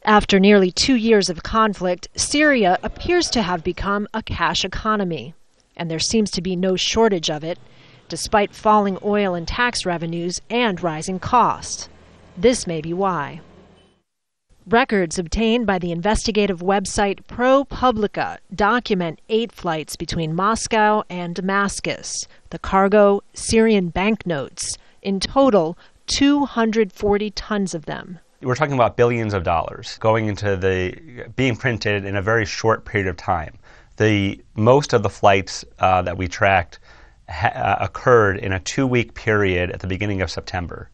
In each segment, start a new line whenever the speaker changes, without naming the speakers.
After nearly 2 years of conflict, Syria appears to have become a cash economy, and there seems to be no shortage of it, despite falling oil and tax revenues and rising costs. This may be why. Records obtained by the investigative website ProPublica document 8 flights between Moscow and Damascus, the cargo Syrian banknotes, in total 240 tons of them.
We're talking about billions of dollars being printed in a very short period of time. Most of the flights that we tracked occurred in a 2-week period at the beginning of September.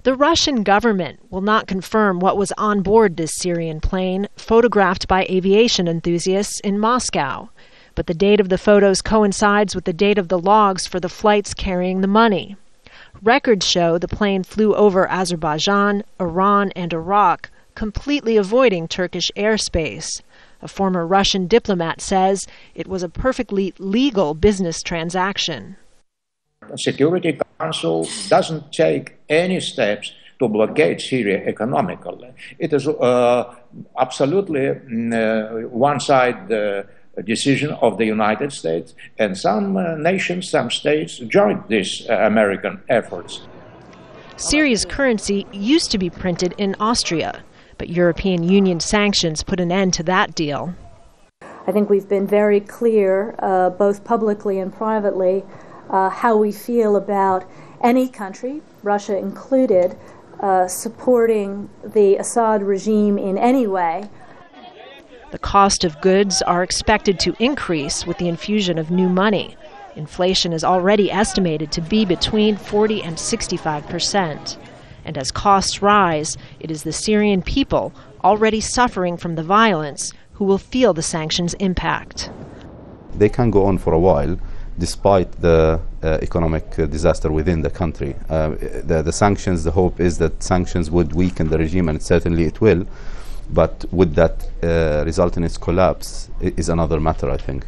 The Russian government will not confirm what was on board this Syrian plane, photographed by aviation enthusiasts in Moscow. But the date of the photos coincides with the date of the logs for the flights carrying the money. Records show the plane flew over Azerbaijan, Iran, and Iraq, completely avoiding Turkish airspace. A former Russian diplomat says it was a perfectly legal business transaction.
The Security Council doesn't take any steps to blockade Syria economically. It is absolutely one-sided decision of the United States, and some nations, some states joined these American efforts.
Syria's currency used to be printed in Austria, but European Union sanctions put an end to that deal.
I think we've been very clear, both publicly and privately, how we feel about any country, Russia included, supporting the Assad regime in any way.
The cost of goods are expected to increase with the infusion of new money. Inflation is already estimated to be between 40% and 65%. And as costs rise, it is the Syrian people, already suffering from the violence, who will feel the sanctions' impact.
They can go on for a while, despite the economic disaster within the country. The sanctions, the hope is that sanctions would weaken the regime, and certainly it will. But would that result in its collapse is another matter, I think.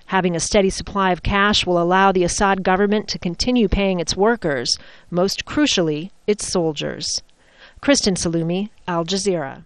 Having a steady supply of cash will allow the Assad government to continue paying its workers, most crucially, its soldiers. Kristen, Saloomey, Al Jazeera.